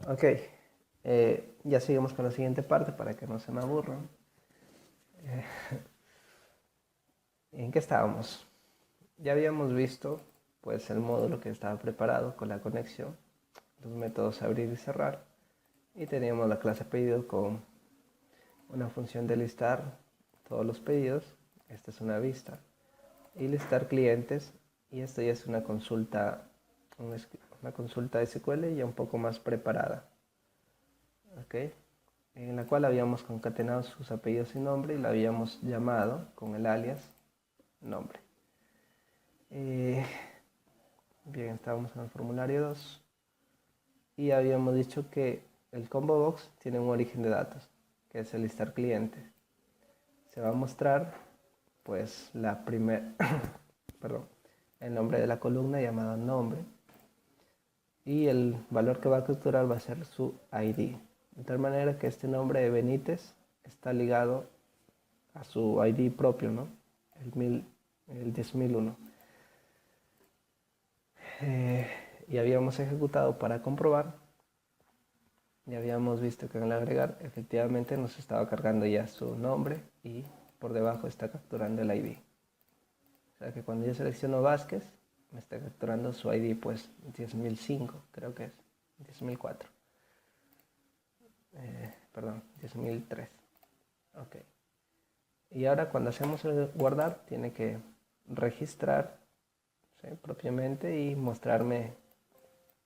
Ok, ya seguimos con la siguiente parte para que no se me aburran. Eh, ¿En qué estábamos? Ya habíamos visto pues el módulo que estaba preparado con la conexión, los métodos abrir y cerrar, y teníamos la clase pedido con una función de listar todos los pedidos. Esta es una vista, y listar clientes, y esto ya es una consulta, una consulta SQL ya un poco más preparada, ¿ok? En la cual habíamos concatenado sus apellidos y nombre y la habíamos llamado con el alias nombre. Eh, bien, estábamos en el formulario 2 y habíamos dicho que el combo box tiene un origen de datos, que es el listar cliente. Se va a mostrar pues la primera, perdón, el nombre de la columna llamada nombre, y el valor que va a capturar va a ser su ID, de tal manera que este nombre de Benítez está ligado a su ID propio, ¿no? El 10.001. Eh, y habíamos ejecutado para comprobar, y habíamos visto que en el agregar efectivamente nos estaba cargando ya su nombre y por debajo está capturando el ID. O sea que cuando yo selecciono Vázquez, me está capturando su ID, pues 10.005, creo que es 10.004. Perdón, 10.003. Ok. Y ahora cuando hacemos el guardar, tiene que registrar, ¿sí?, propiamente, y mostrarme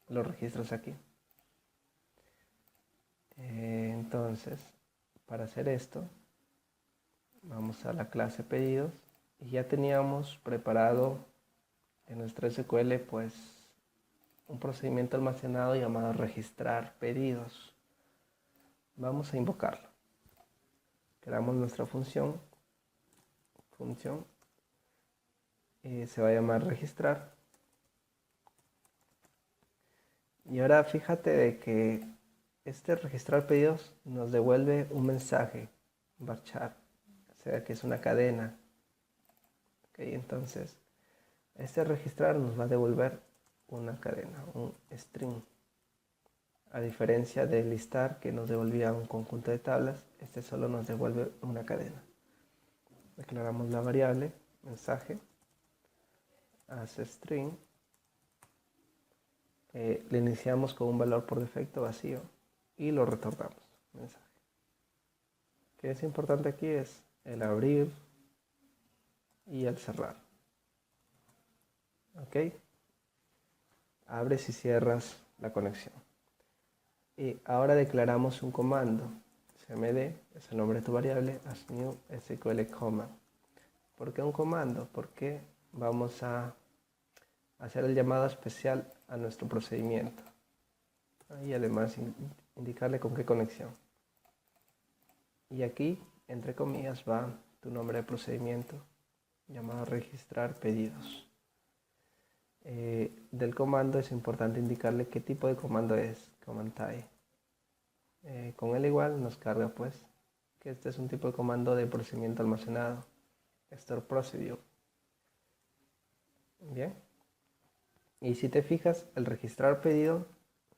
los registros aquí. Entonces, para hacer esto, vamos a la clase pedidos y ya teníamos preparado en nuestra SQL pues un procedimiento almacenado llamado registrar pedidos. Vamos a invocarlo. Creamos nuestra función se va a llamar registrar. Y ahora fíjate de que este registrar pedidos nos devuelve un mensaje, varchar, o sea que es una cadena. Okay, entonces este registrar nos va a devolver una cadena, un string. A diferencia de listar, que nos devolvía un conjunto de tablas, este solo nos devuelve una cadena. Declaramos la variable mensaje as string. Le iniciamos con un valor por defecto vacío y lo retornamos mensaje. Que es importante aquí es el abrir y el cerrar. Ok, abres y cierras la conexión. Y ahora declaramos un comando. cmd es el nombre de tu variable, as new sql command. ¿Por qué un comando? Porque vamos a hacer el llamado especial a nuestro procedimiento y además indicarle con qué conexión. Y aquí, entre comillas, va tu nombre de procedimiento llamado registrar pedidos. Del comando es importante indicarle qué tipo de comando es, command type. Con el igual nos carga pues que este es un tipo de comando de procedimiento almacenado, store procedure. Bien, y si te fijas, el registrar pedido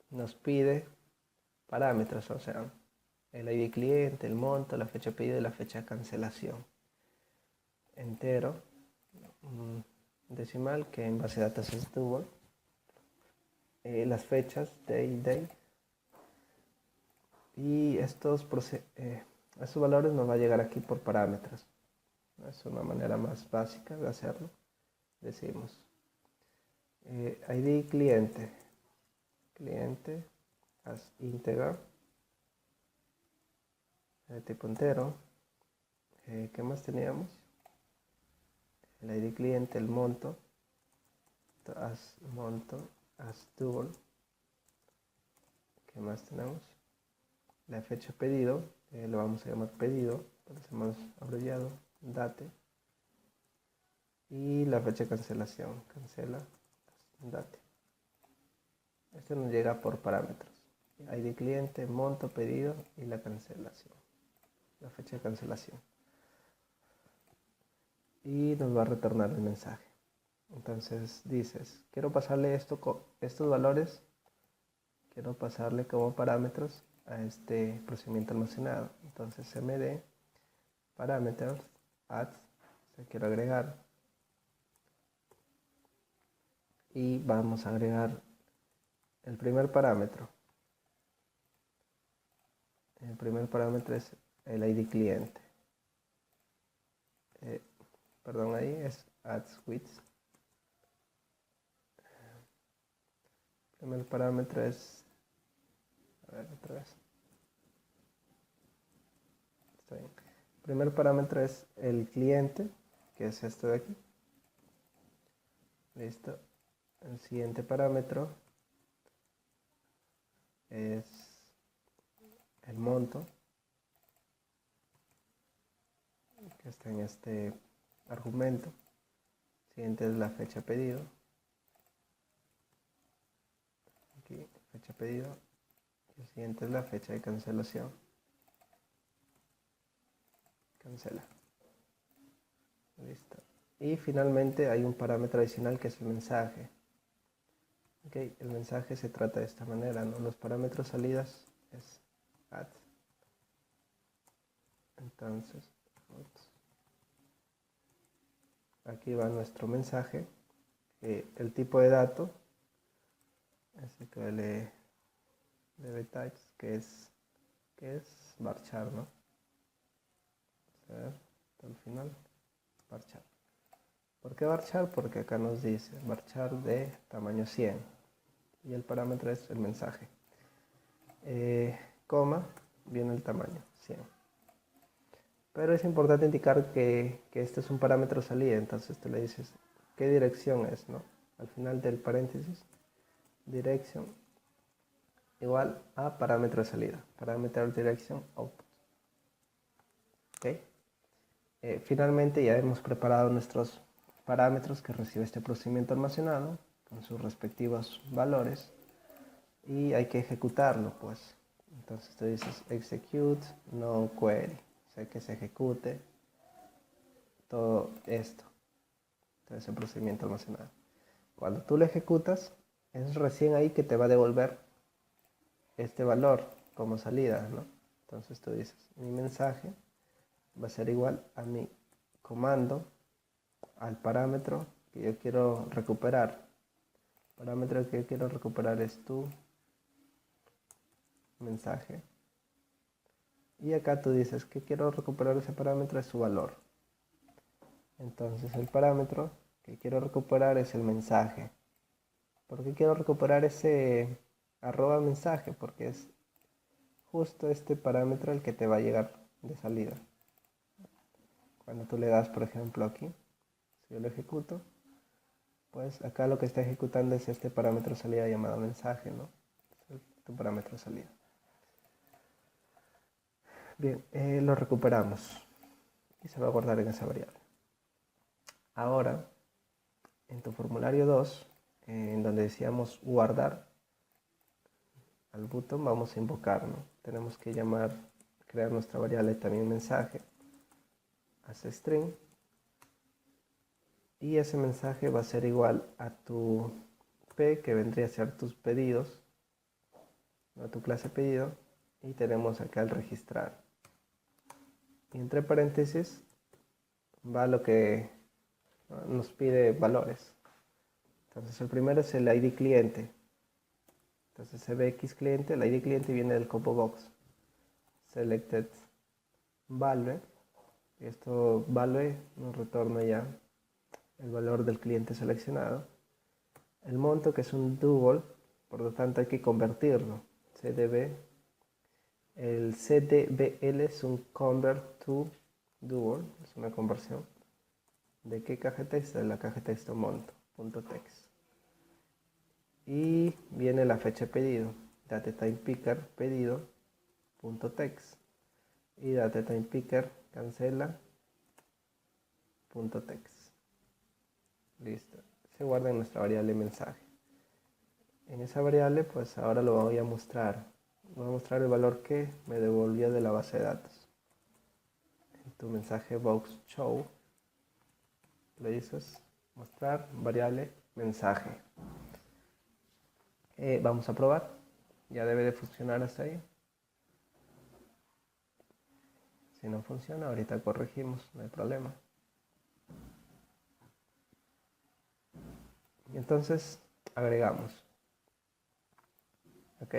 nos pide parámetros, o sea, el ID cliente, el monto, la fecha de pedido y la fecha de cancelación. Entero, decimal, que en base de datos es double. Las fechas, day, date. Y estos valores nos va a llegar aquí por parámetros. Es una manera más básica de hacerlo. Decimos ID cliente, as integer, tipo entero. ¿Qué más teníamos? El ID cliente, el monto, as double. ¿Qué más tenemos? La fecha pedido, lo vamos a llamar pedido, lo hacemos abreviado, date. Y la fecha de cancelación, cancela, date. Esto nos llega por parámetros. ID cliente, monto, pedido y la cancelación. La fecha de cancelación. Y nos va a retornar el mensaje. Entonces dices, quiero pasarle estos valores quiero pasarle como parámetros a este procedimiento almacenado. Entonces cmd parameters add, quiero agregar, y vamos a agregar el primer parámetro. El primer parámetro es el ID cliente. Perdón, ahí es add switch. El primer parámetro es, a ver otra vez. Está bien. El primer parámetro es el cliente, que es esto de aquí. Listo. El siguiente parámetro es el monto, que está en este argumento. El siguiente es la fecha pedido. Aquí, fecha pedido. Y el siguiente es la fecha de cancelación. Cancela. Listo. Y finalmente hay un parámetro adicional que es el mensaje. Okay, el mensaje se trata de esta manera, ¿no? Los parámetros salidas es add. Entonces, aquí va nuestro mensaje. El tipo de dato SQL DB-types, que es varchar, ¿no? A ver, hasta el final, varchar. ¿Por qué varchar? Porque acá nos dice varchar de tamaño 100 y el parámetro es el mensaje. Coma, viene el tamaño 100. Pero es importante indicar que este es un parámetro salida, entonces tú le dices qué dirección es, ¿no? Al final del paréntesis, direction igual a parámetro de salida, parameter direction output. ¿Okay? Finalmente ya hemos preparado nuestros parámetros que recibe este procedimiento almacenado con sus respectivos valores y hay que ejecutarlo, pues. Entonces tú dices execute no query, o sea que se ejecute todo esto, todo ese procedimiento almacenado. Cuando tú lo ejecutas, es recién ahí que te va a devolver este valor como salida, ¿no? Entonces tú dices, mi mensaje va a ser igual a mi comando, al parámetro que yo quiero recuperar. El parámetro que yo quiero recuperar es tu mensaje. Y acá tú dices que quiero recuperar ese parámetro es su valor. Entonces el parámetro que quiero recuperar es el mensaje. ¿Por qué quiero recuperar ese arroba mensaje? Porque es justo este parámetro el que te va a llegar de salida. Cuando tú le das, por ejemplo, aquí, si yo lo ejecuto, pues acá lo que está ejecutando es este parámetro salida llamado mensaje, ¿no? Es tu parámetro salida. Bien, lo recuperamos y se va a guardar en esa variable. Ahora, en tu formulario 2, en donde decíamos guardar, al botón vamos a invocar, ¿no? Tenemos que crear nuestra variable también mensaje, hace string, y ese mensaje va a ser igual a tu P, que vendría a ser tus pedidos, a tu clase pedido, y tenemos acá el registrar. Y entre paréntesis va lo que nos pide valores. Entonces el primero es el ID cliente. Entonces cbx cliente, el ID cliente viene del combo box. Selected value. Esto value nos retorna ya el valor del cliente seleccionado. El monto, que es un double, por lo tanto hay que convertirlo. El CDBL es un convert to double, es una conversión. ¿De qué caja de texto? De la caja de texto monto.text. Y viene la fecha de pedido, DateTimePicker pedido.text y DateTimePicker cancela.text. Listo. Se guarda en nuestra variable mensaje. En esa variable, pues ahora lo voy a mostrar. Voy a mostrar el valor que me devolvió de la base de datos. En tu mensaje box show le dices mostrar variable mensaje. Vamos a probar. Ya debe de funcionar hasta ahí. Si no funciona, ahorita corregimos, no hay problema. Y entonces agregamos. Ok,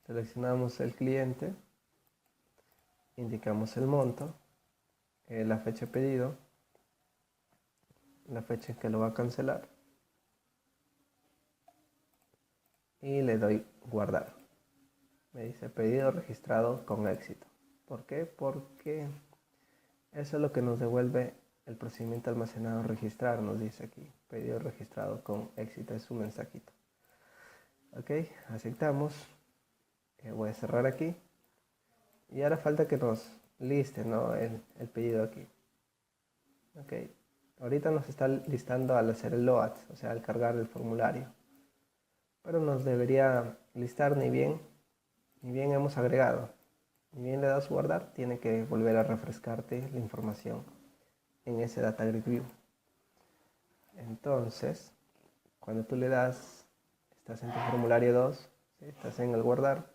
seleccionamos el cliente, indicamos el monto, la fecha de pedido, la fecha en que lo va a cancelar y le doy guardar. Me dice pedido registrado con éxito. ¿Por qué? Porque eso es lo que nos devuelve el procedimiento almacenado registrar, nos dice aquí. Pedido registrado con éxito, es un mensajito. Ok, aceptamos. Voy a cerrar aquí. Y ahora falta que nos liste, ¿no? el pedido aquí. Ok, ahorita nos está listando al hacer el load, o sea, al cargar el formulario. Pero nos debería listar ni bien hemos agregado. Ni bien le das guardar, tiene que volver a refrescarte la información en ese Data Grid View. Entonces, cuando tú le das, estás en tu formulario 2, ¿sí? Estás en el guardar,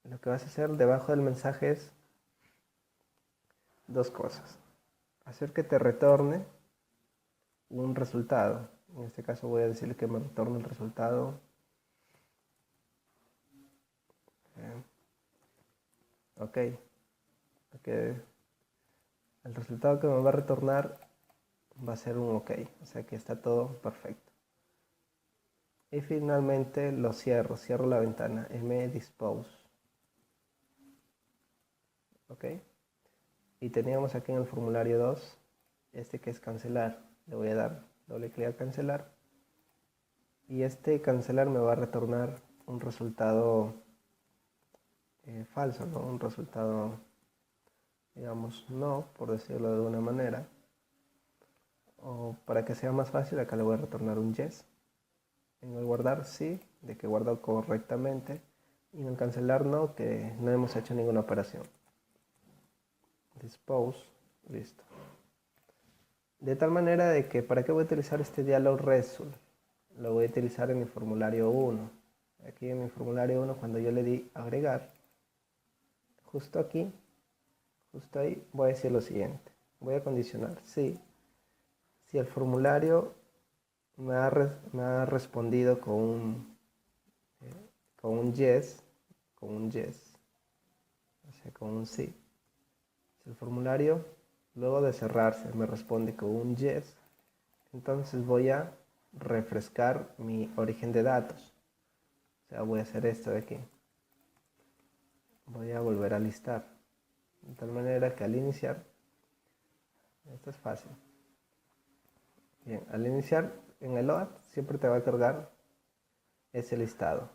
lo que vas a hacer debajo del mensaje es dos cosas. Hacer que te retorne un resultado. En este caso voy a decirle que me retorne el resultado. Ok. Okay. El resultado que me va a retornar va a ser un OK. O sea que está todo perfecto. Y finalmente lo cierro. Cierro la ventana. mDispose. Ok. Y teníamos aquí en el formulario 2, este que es cancelar. Le voy a dar doble clic a cancelar. Y este cancelar me va a retornar un resultado falso, ¿no? Un resultado, digamos, no, por decirlo de alguna manera. O para que sea más fácil, acá le voy a retornar un yes. En el guardar sí, de que guardó correctamente. Y en el cancelar no, que no hemos hecho ninguna operación. Dispose, listo. De tal manera de que, ¿para qué voy a utilizar este dialog result? Lo voy a utilizar en mi formulario 1. Aquí en mi formulario 1, cuando yo le di agregar, justo aquí, justo ahí, voy a decir lo siguiente. Voy a condicionar, sí. Si el formulario me ha respondido con un yes, o sea, con un sí. Si el formulario, luego de cerrarse, me responde con un yes, entonces voy a refrescar mi origen de datos. O sea, voy a hacer esto de aquí. Voy a volver a listar. De tal manera que al iniciar, esto es fácil. Bien, al iniciar en el load siempre te va a cargar ese listado.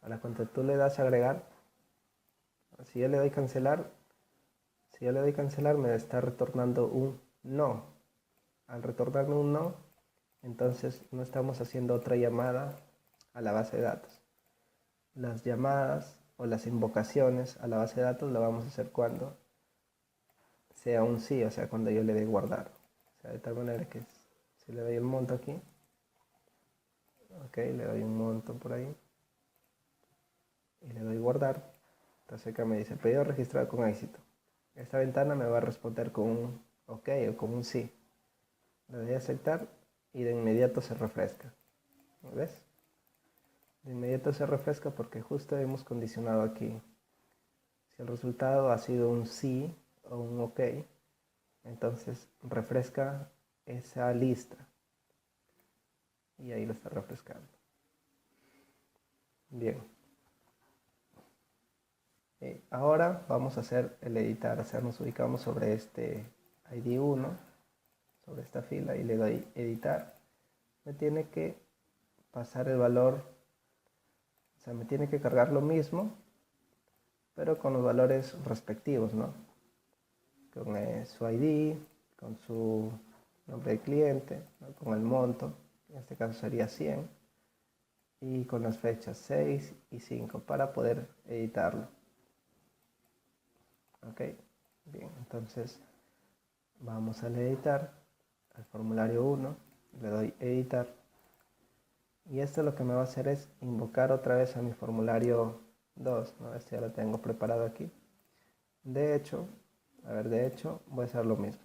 Ahora cuando tú le das a agregar, si yo le doy cancelar, me está retornando un no. Al retornarme un no, entonces no estamos haciendo otra llamada a la base de datos. Las llamadas o las invocaciones a la base de datos la vamos a hacer cuando sea un sí, o sea, cuando yo le dé guardar. O sea, de tal manera que si le doy el monto aquí, ok, le doy un monto por ahí y le doy guardar, entonces acá me dice pedido registrado con éxito. Esta ventana me va a responder con un ok o con un sí. Le doy a aceptar y de inmediato se refresca. ¿Ves? De inmediato se refresca porque justo hemos condicionado aquí. Si el resultado ha sido un sí o un ok, entonces refresca esa lista. Y ahí lo está refrescando. Bien. Ahora vamos a hacer el editar. O sea, nos ubicamos sobre este ID 1, sobre esta fila y le doy editar. Me tiene que pasar el valor, o sea, me tiene que cargar lo mismo, pero con los valores respectivos, ¿no? Con su ID, con su nombre de cliente, ¿no? Con el monto, en este caso sería 100, y con las fechas 6 y 5 para poder editarlo. Ok, bien, entonces vamos al editar, al formulario 1, le doy editar Y esto lo que me va a hacer es invocar otra vez a mi formulario 2, ¿no? Este ya lo tengo preparado aquí. De hecho, voy a hacer lo mismo.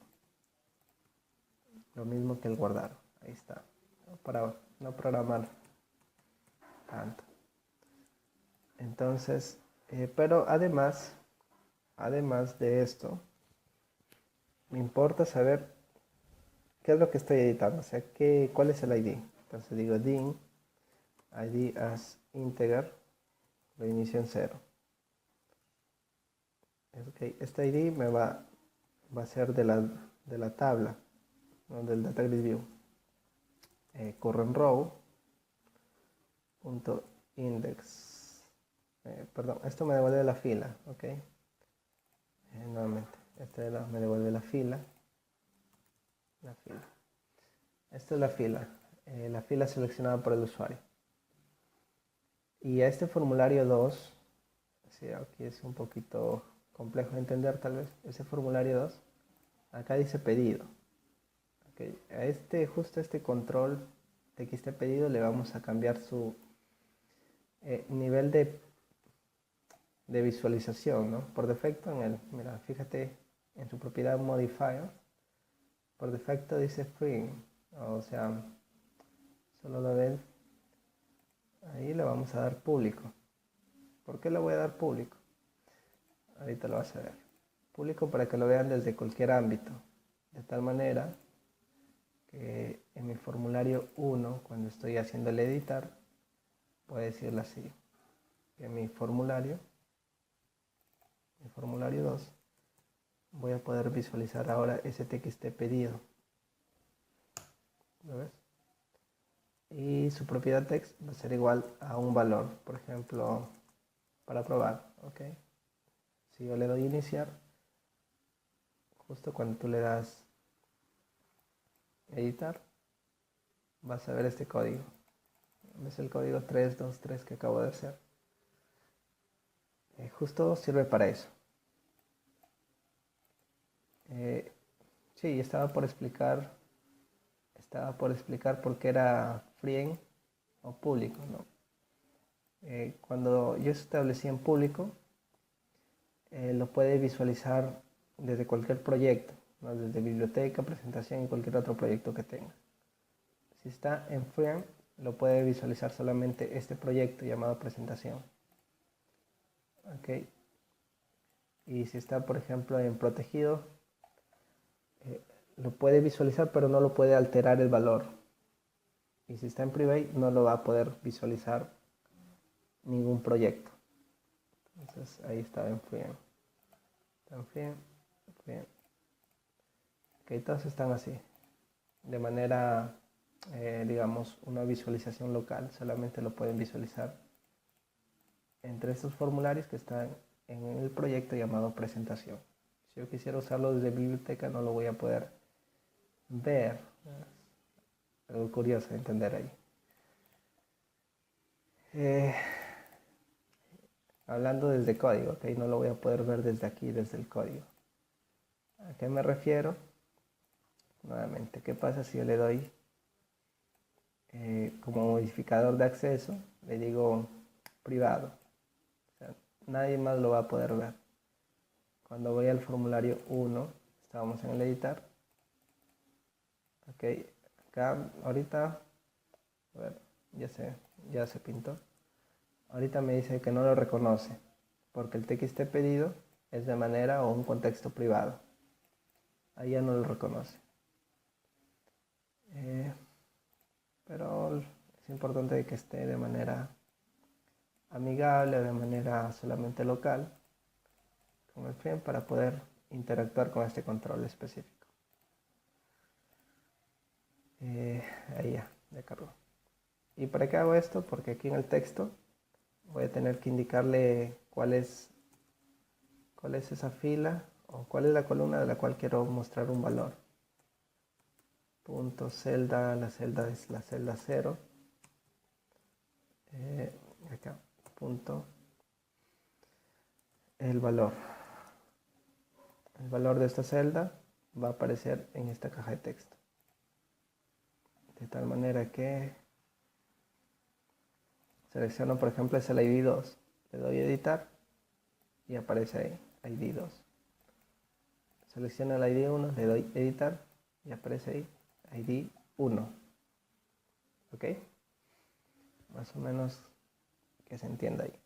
Lo mismo que el guardar. Ahí está. Para no programar tanto. Entonces, pero además de esto, me importa saber qué es lo que estoy editando. O sea, cuál es el ID. Entonces digo id as integer, lo inicio en 0. Okay. Este ID me va a ser de la tabla, ¿no? Del data grid view. Current row punto index. Perdón, esto me devuelve la fila, ok. Nuevamente, me devuelve la fila. Esta es la fila seleccionada por el usuario. Y a este formulario 2, sí, aquí es un poquito complejo de entender tal vez, ese formulario 2, acá dice pedido. Okay. Justo a este control txt pedido le vamos a cambiar su nivel de visualización, ¿no? Por defecto mira, fíjate en su propiedad modifier, por defecto dice free, o sea, solo lo ven. Ahí le vamos a dar público. ¿Por qué le voy a dar público? Ahorita lo vas a ver. Público para que lo vean desde cualquier ámbito. De tal manera que en mi formulario 1, cuando estoy haciendo el editar, voy a decirle así. En mi formulario 2, voy a poder visualizar ahora ese txt pedido. ¿Lo ves? Y su propiedad text va a ser igual a un valor, por ejemplo, para probar, ¿ok? Si yo le doy iniciar, justo cuando tú le das editar, vas a ver este código. ¿Ves el código 323 que acabo de hacer? Justo sirve para eso. Sí, estaba por explicar por qué era free o público, ¿no? Cuando yo establecí en público, lo puede visualizar desde cualquier proyecto, ¿no? Desde biblioteca, presentación y cualquier otro proyecto que tenga. Si está en free, lo puede visualizar solamente este proyecto llamado presentación. Okay. Y si está, por ejemplo, en protegido, lo puede visualizar, pero no lo puede alterar el valor. Y si está en private, no lo va a poder visualizar ningún proyecto. Entonces ahí está en free. Ok, todos están así. De manera, digamos, una visualización local. Solamente lo pueden visualizar entre estos formularios que están en el proyecto llamado presentación. Si yo quisiera usarlo desde biblioteca, no lo voy a poder ver. Algo curioso de entender ahí. Hablando desde código, ok, no lo voy a poder ver desde aquí, desde el código. ¿A qué me refiero? Nuevamente, ¿qué pasa si yo le doy como modificador de acceso? Le digo privado. O sea, nadie más lo va a poder ver. Cuando voy al formulario 1, estábamos en el editar. Ok, acá ahorita, a ver, ya se pintó. Ahorita me dice que no lo reconoce, porque el txt pedido es de manera o un contexto privado. Ahí ya no lo reconoce. Pero es importante que esté de manera amigable, de manera solamente local, con el frame para poder interactuar con este control específico. Ahí ya cargó. ¿Y para qué hago esto? Porque aquí en el texto voy a tener que indicarle cuál es esa fila o cuál es la columna de la cual quiero mostrar un valor. Punto celda, la celda es la celda 0. Acá, punto, el valor. El valor de esta celda va a aparecer en esta caja de texto. De tal manera que Selecciono, por ejemplo, es el ID 2. Le doy editar y aparece ahí, ID 2. Selecciono el ID 1, le doy editar y aparece ahí, ID 1. ¿Ok? Más o menos que se entienda ahí.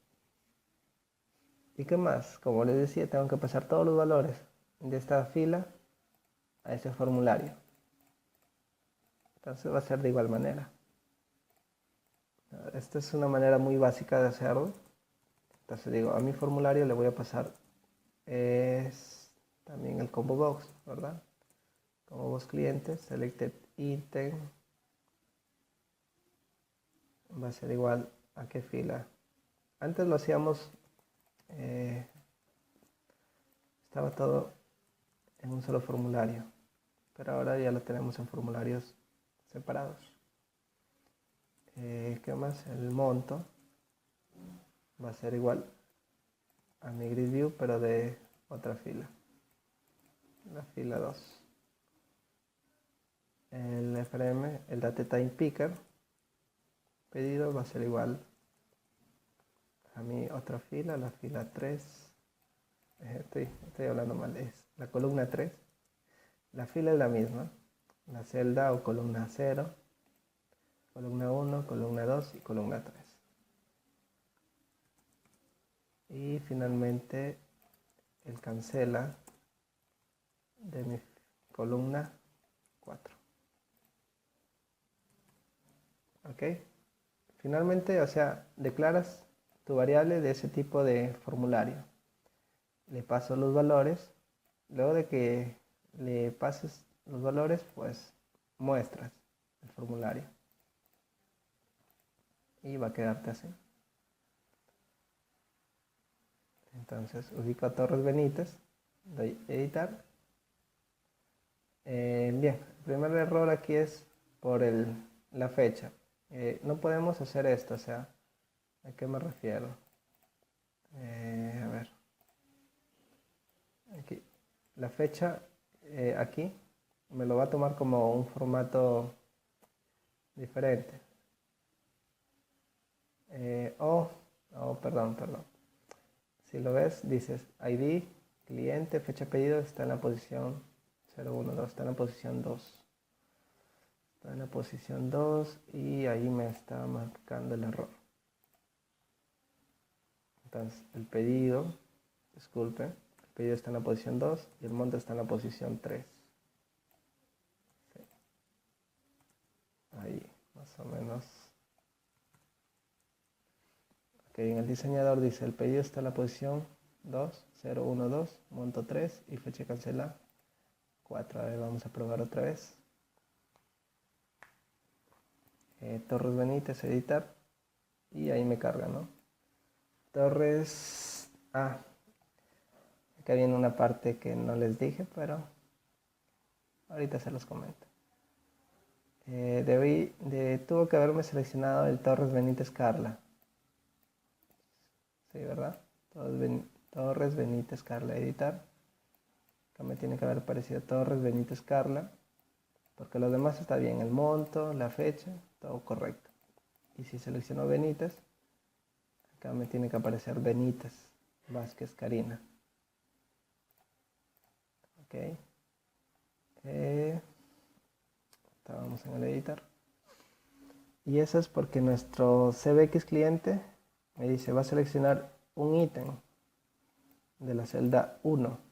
¿Y qué más? Como les decía, tengo que pasar todos los valores de esta fila a ese formulario. Entonces va a ser de igual manera. Esta es una manera muy básica de hacerlo. Entonces digo, a mi formulario le voy a pasar también el combo box, ¿verdad? Combo box cliente, selected item. Va a ser igual a qué fila. Antes lo hacíamos, estaba todo en un solo formulario, pero ahora ya lo tenemos en formularios separados. ¿Qué más? El monto va a ser igual a mi grid view, pero de otra fila, la fila 2. El FRM, el date time picker pedido va a ser igual a mi otra fila, la fila 3. Estoy hablando mal, es la columna 3. La fila es la misma, la celda o columna 0, columna 1, columna 2 y columna 3. Y finalmente el cancela de mi columna 4. ¿Ok? Finalmente, o sea, declaras tu variable de ese tipo de formulario. Le paso los valores. Luego de que le pases los valores, pues muestras el formulario. Y va a quedarte así. Entonces ubico a Torres Benítez, doy editar. Bien, el primer error aquí es por la fecha. No podemos hacer esto, o sea, ¿a qué me refiero? A ver. Aquí. La fecha aquí me lo va a tomar como un formato diferente. Perdón. Si lo ves, dices ID, cliente, fecha pedido, está en la posición 012, está en la posición 2. Está en la posición 2 y ahí me está marcando el error. Entonces, el pedido, disculpe, el pedido está en la posición 2 y el monto está en la posición 3. Sí. Ahí, más o menos. Ok, en el diseñador dice, el pedido está en la posición 2, 012, monto 3 y fecha cancela 4. A ver, vamos a probar otra vez. Torres Benítez, editar. Y ahí me carga, ¿no? Torres... acá viene una parte que no les dije, pero ahorita se los comento. Tuvo que haberme seleccionado el Torres Benítez Carla. Sí, ¿verdad? Torres Benítez Carla, editar. Acá me tiene que haber aparecido Torres Benítez Carla, porque lo demás está bien, el monto, la fecha, todo correcto. Y si selecciono Benítez, acá me tiene que aparecer Benítez Vázquez Karina. Ok. Estábamos en el editar. Y eso es porque nuestro CBX cliente me dice, va a seleccionar un ítem de la celda 1.